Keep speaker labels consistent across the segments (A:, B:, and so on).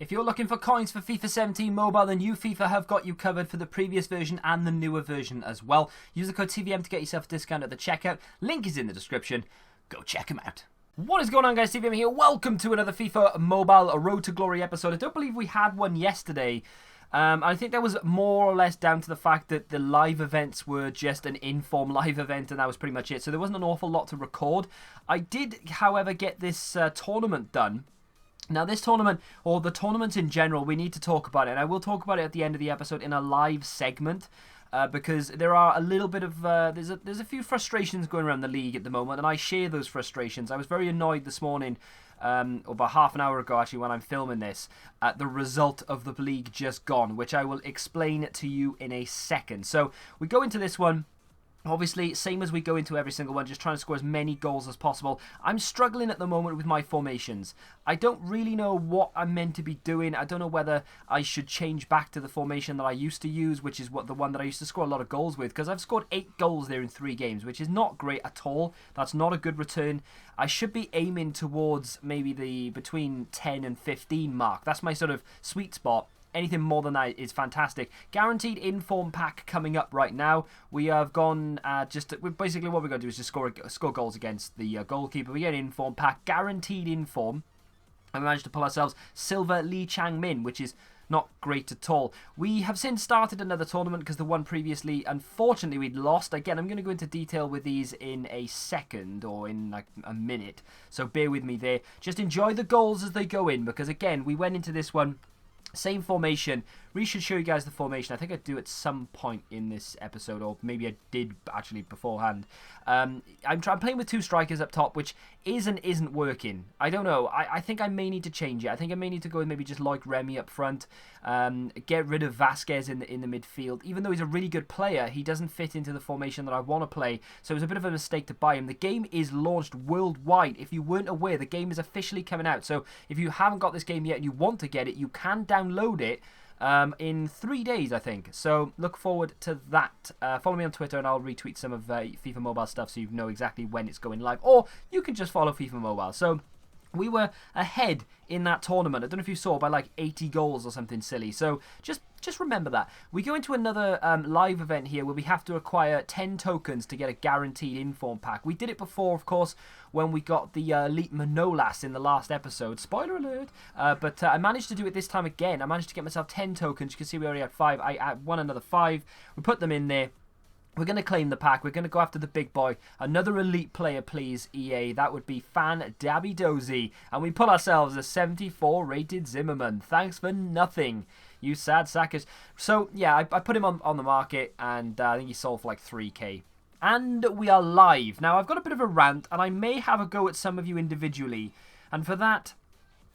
A: If you're looking for coins for FIFA 17 Mobile, then FIFA have got you covered for the previous version and the newer version as well. Use the code TVM to get yourself a discount at the checkout. Link is in the description. Go check them out. What is going on, guys? TVM here. Welcome to another FIFA Mobile Road to Glory episode. I don't believe we had one yesterday. I think that was more or less down to the fact that the live events were just an inform live event, and that was pretty much it. So there wasn't an awful lot to record. I did, however, get this tournament done. Now, this tournament, or the tournaments in general, we need to talk about it. And I will talk about it at the end of the episode in a live segment. Because there are a little bit of there's a few frustrations going around the league at the moment, and I share those frustrations. I was very annoyed this morning, or about half an hour ago actually, when I'm filming this, at the result of the league just gone, which I will explain to you in a second. So we go into this one. Obviously, same as we go into every single one, just trying to score as many goals as possible. I'm struggling at the moment with my formations. I don't really know what I'm meant to be doing. I don't know whether I should change back to the formation that I used to use, which is the one that I used to score a lot of goals with, because I've scored 8 goals there in 3 games, which is not great at all. That's not a good return. I should be aiming towards maybe the between 10 and 15 mark. That's my sort of sweet spot. Anything more than that is fantastic. Guaranteed inform pack coming up right now. We have gone basically what we're going to do is just score goals against the goalkeeper. We get inform pack, guaranteed inform. And we managed to pull ourselves Silver Lee Chang-min, which is not great at all. We have since started another tournament because the one previously, unfortunately, we'd lost. Again, I'm going to go into detail with these in a second or in like a minute. So bear with me there. Just enjoy the goals as they go in, because again, we went into this one same formation. Really should show you guys the formation. I think I do at some point in this episode, or maybe I did actually beforehand. I'm playing with 2 strikers up top, which isn't working. I don't know. I think I may need to change it. I think I may need to go with maybe just like Remy up front. Get rid of Vasquez in the midfield. Even though he's a really good player, he doesn't fit into the formation that I want to play. So it was a bit of a mistake to buy him. The game is launched worldwide. If you weren't aware, the game is officially coming out. So if you haven't got this game yet and you want to get it, you can download it in 3 days, I think. So look forward to that. Follow me on Twitter and I'll retweet some of FIFA Mobile stuff so you know exactly when it's going live. Or you can just follow FIFA Mobile. So we were ahead in that tournament. I don't know if you saw, by like 80 goals or something silly. So just remember that. We go into another live event here where we have to acquire 10 tokens to get a guaranteed inform pack. We did it before, of course, when we got the Elite Manolas in the last episode. Spoiler alert. But I managed to do it this time again. I managed to get myself 10 tokens. You can see we already had 5. I won another 5. We put them in there. We're going to claim the pack. We're going to go after the big boy. Another elite player, please, EA. That would be Fan Dabby Dozy. And we pull ourselves a 74 rated Zimmerman. Thanks for nothing, you sad sackers. So, yeah, I put him on the market, and I think he sold for like 3k. And we are live. Now, I've got a bit of a rant, and I may have a go at some of you individually. And for that,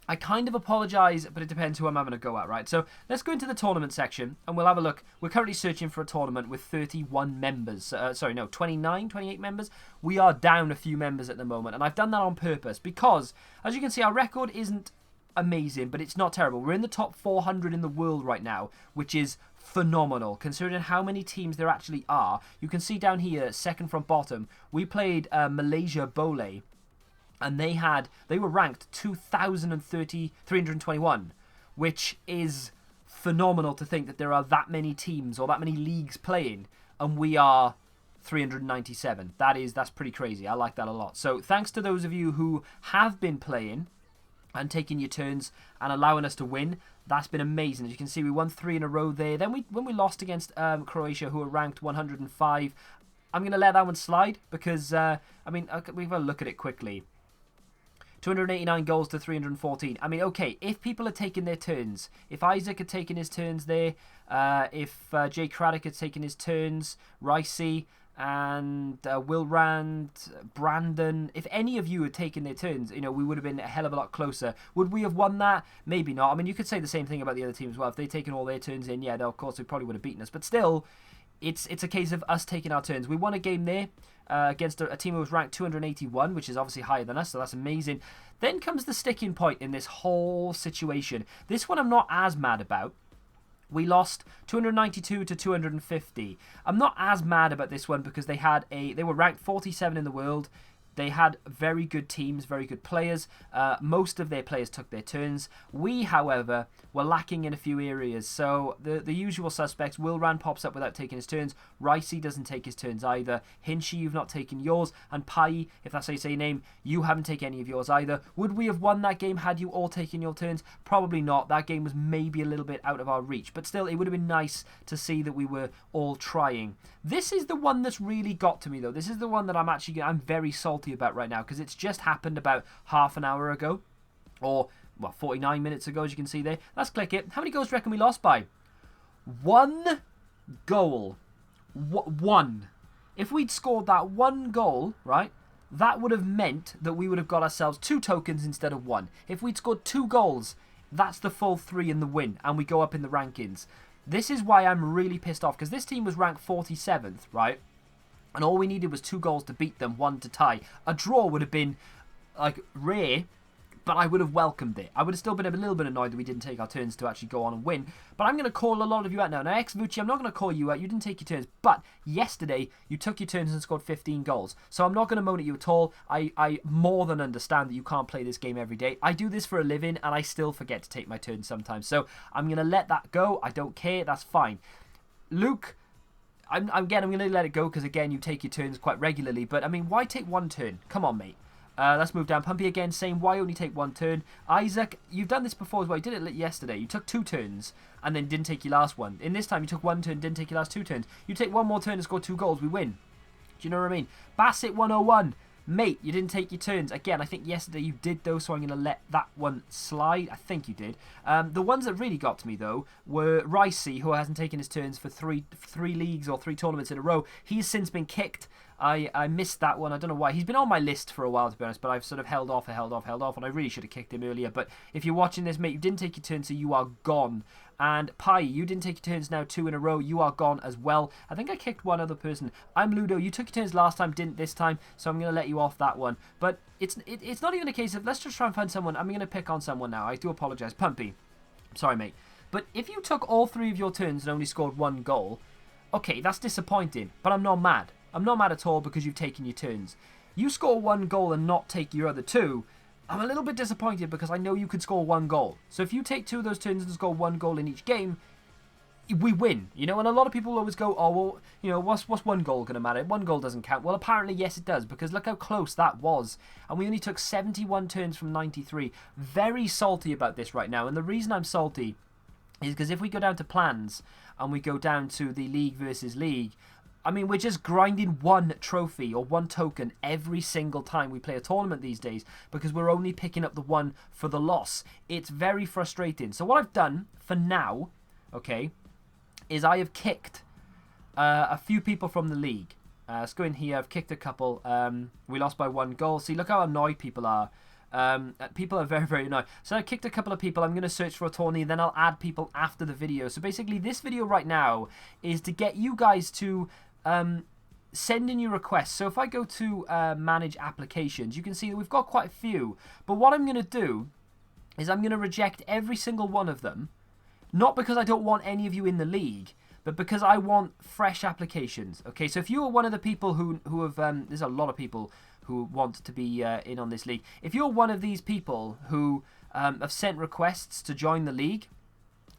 A: I kind of apologise, but it depends who I'm having a go at, right? So let's go into the tournament section and we'll have a look. We're currently searching for a tournament with 31 members. 28 members. We are down a few members at the moment, and I've done that on purpose because, as you can see, our record isn't amazing, but it's not terrible. We're in the top 400 in the world right now, which is phenomenal considering how many teams there actually are. You can see down here, second from bottom, we played Malaysia Bole. And they were ranked 2,321, which is phenomenal to think that there are that many teams or that many leagues playing, and we are 397. That's pretty crazy. I like that a lot. So thanks to those of you who have been playing and taking your turns and allowing us to win. That's been amazing. As you can see, we won 3 in a row there. Then when we lost against Croatia, who were ranked 105, I'm going to let that one slide because, we've got to look at it quickly. 289 goals to 314. I mean, okay, if people are taking their turns, if Isaac had taken his turns there, if Jay Craddock had taken his turns, Ricey and Will Rand, Brandon, if any of you had taken their turns, we would have been a hell of a lot closer. Would we have won that? Maybe not. I mean, you could say the same thing about the other team as well. If they'd taken all their turns in, yeah, of course, they probably would have beaten us. But still, it's a case of us taking our turns. We won a game there against a team who was ranked 281, which is obviously higher than us, so that's amazing. Then comes the sticking point in this whole situation. This one I'm not as mad about. We lost 292 to 250. I'm not as mad about this one because they were ranked 47 in the world. They had very good teams, very good players. Most of their players took their turns. We, however, were lacking in a few areas. So the usual suspects, Will Rand pops up without taking his turns. Ricey doesn't take his turns either. Hinchy, you've not taken yours. And Pai, if that's how you say your name, you haven't taken any of yours either. Would we have won that game had you all taken your turns? Probably not. That game was maybe a little bit out of our reach. But still, it would have been nice to see that we were all trying. This is the one that's really got to me, though. This is the one that I'm very salty about right now, because it's just happened about half an hour ago, or 49 minutes ago, as you can see there. Let's click it. How many goals do you reckon we lost by? 1 goal. One. If we'd scored that 1 goal, right, that would have meant that we would have got ourselves 2 tokens instead of 1. If we'd scored 2 goals, that's the full 3 in the win, and we go up in the rankings. This is why I'm really pissed off, because this team was ranked 47th, right? And all we needed was 2 goals to beat them, 1 to tie. A draw would have been, like, rare, but I would have welcomed it. I would have still been a little bit annoyed that we didn't take our turns to actually go on and win. But I'm going to call a lot of you out now. Now, Xvucci, I'm not going to call you out. You didn't take your turns. But yesterday, you took your turns and scored 15 goals. So I'm not going to moan at you at all. I more than understand that you can't play this game every day. I do this for a living, and I still forget to take my turns sometimes. So I'm going to let that go. I don't care. That's fine. Luke, I'm going to let it go because, again, you take your turns quite regularly. But, I mean, why take 1 turn? Come on, mate. Let's move down. Pumpy again saying, why only take 1 turn? Isaac, you've done this before as well. You did it yesterday. You took 2 turns and then didn't take your last one. In this time, you took 1 turn, didn't take your last 2 turns. You take 1 more turn and score 2 goals. We win. Do you know what I mean? Bassett 101. Mate, you didn't take your turns. Again, I think yesterday you did, though, so I'm going to let that one slide. I think you did. The ones that really got to me, though, were Ricey, who hasn't taken his turns for three leagues or 3 tournaments in a row. He's since been kicked. I missed that one. I don't know why. He's been on my list for a while, to be honest, but I've sort of held off, and I really should have kicked him earlier. But if you're watching this, mate, you didn't take your turn, so you are gone. And Pai, you didn't take your turns now 2 in a row. You are gone as well. I think I kicked one other person. I'm Ludo. You took your turns last time, didn't this time, so I'm going to let you off that one. But it's not even a case of, let's just try and find someone. I'm going to pick on someone now. I do apologise. Pumpy. I'm sorry, mate. But if you took all 3 of your turns and only scored 1 goal, okay, that's disappointing, but I'm not mad. I'm not mad at all because you've taken your turns. You score 1 goal and not take your other 2, I'm a little bit disappointed because I know you could score 1 goal. So if you take 2 of those turns and score 1 goal in each game, we win, you know. And a lot of people always go, oh, well, you know, what's 1 goal going to matter? 1 goal doesn't count. Well, apparently, yes, it does, because look how close that was. And we only took 71 turns from 93. Very salty about this right now. And the reason I'm salty is because if we go down to plans and we go down to the league versus league, I mean, we're just grinding 1 trophy or 1 token every single time we play a tournament these days because we're only picking up the 1 for the loss. It's very frustrating. So what I've done for now, okay, is I have kicked a few people from the league. Let's go in here. I've kicked a couple. We lost by 1 goal. See, look how annoyed people are. People are very, very annoyed. So I kicked a couple of people. I'm going to search for a tourney, then I'll add people after the video. So basically, this video right now is to get you guys to send in your requests. So if I go to manage applications, you can see that we've got quite a few. But what I'm going to do is I'm going to reject every single one of them. Not because I don't want any of you in the league, but because I want fresh applications. Okay, so if you are one of the people who have... there's a lot of people who want to be in on this league. If you're one of these people who have sent requests to join the league,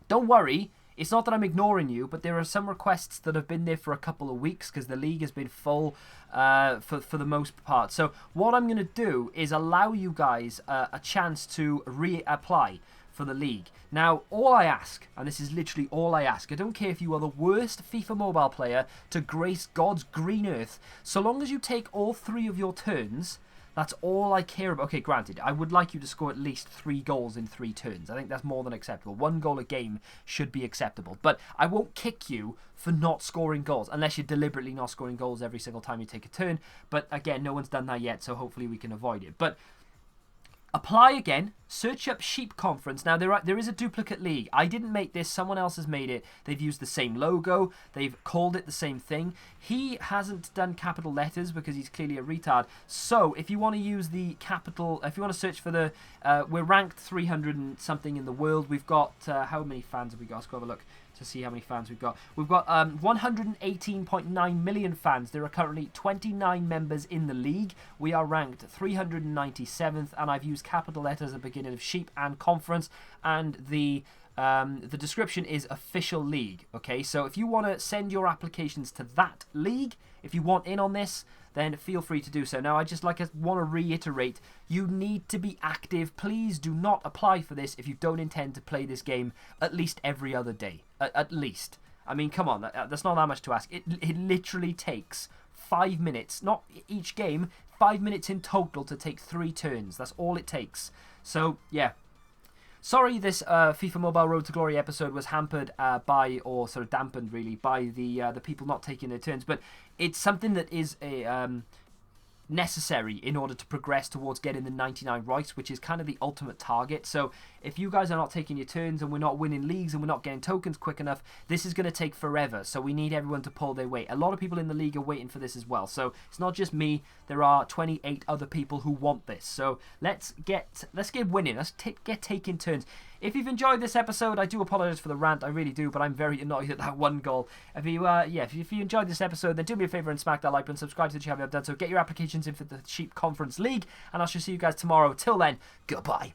A: don't worry. It's not that I'm ignoring you, but there are some requests that have been there for a couple of weeks because the league has been full for the most part. So what I'm going to do is allow you guys a chance to reapply for the league. Now, all I ask, and this is literally all I ask, I don't care if you are the worst FIFA mobile player to grace God's green earth, so long as you take all 3 of your turns, that's all I care about. Okay, granted, I would like you to score at least 3 goals in 3 turns. I think that's more than acceptable. 1 goal a game should be acceptable. But I won't kick you for not scoring goals, unless you're deliberately not scoring goals every single time you take a turn. But again, no one's done that yet, so hopefully we can avoid it. But apply again, search up Sheep Conference. Now, there is a duplicate league. I didn't make this. Someone else has made it. They've used the same logo. They've called it the same thing. He hasn't done capital letters because he's clearly a retard. So, if you want to use the capital, if you want to search for the, we're ranked 300 and something in the world. We've got, how many fans have we got? Let's go have a look to see how many fans we've got. We've got 118.9 million fans. There are currently 29 members in the league. We are ranked 397th, and I've used capital letters at the beginning of Sheep and Conference, and the description is official league. Okay, so if you want to send your applications to that league, if you want in on this, then feel free to do so. Now, I just want to reiterate, you need to be active. Please do not apply for this if you don't intend to play this game at least every other day. At least. I mean, come on, that's not that much to ask. It literally takes 5 minutes, not each game, 5 minutes in total to take 3 turns. That's all it takes. So, yeah. Sorry this FIFA Mobile Road to Glory episode was hampered by, or sort of dampened really, by the people not taking their turns, but it's something that is necessary in order to progress towards getting the 99 rights, which is kind of the ultimate target. So if you guys are not taking your turns and we're not winning leagues and we're not getting tokens quick enough, this is going to take forever. So we need everyone to pull their weight. A lot of people in the league are waiting for this as well. So it's not just me. There are 28 other people who want this. So let's get winning. Let's get taking turns. If you've enjoyed this episode, I do apologise for the rant, I really do, but I'm very annoyed at that one goal. If you enjoyed this episode, then do me a favour and smack that like button, subscribe to the channel if you haven't done so, get your applications in for the Sheep Conference League, and I shall see you guys tomorrow. Till then, goodbye.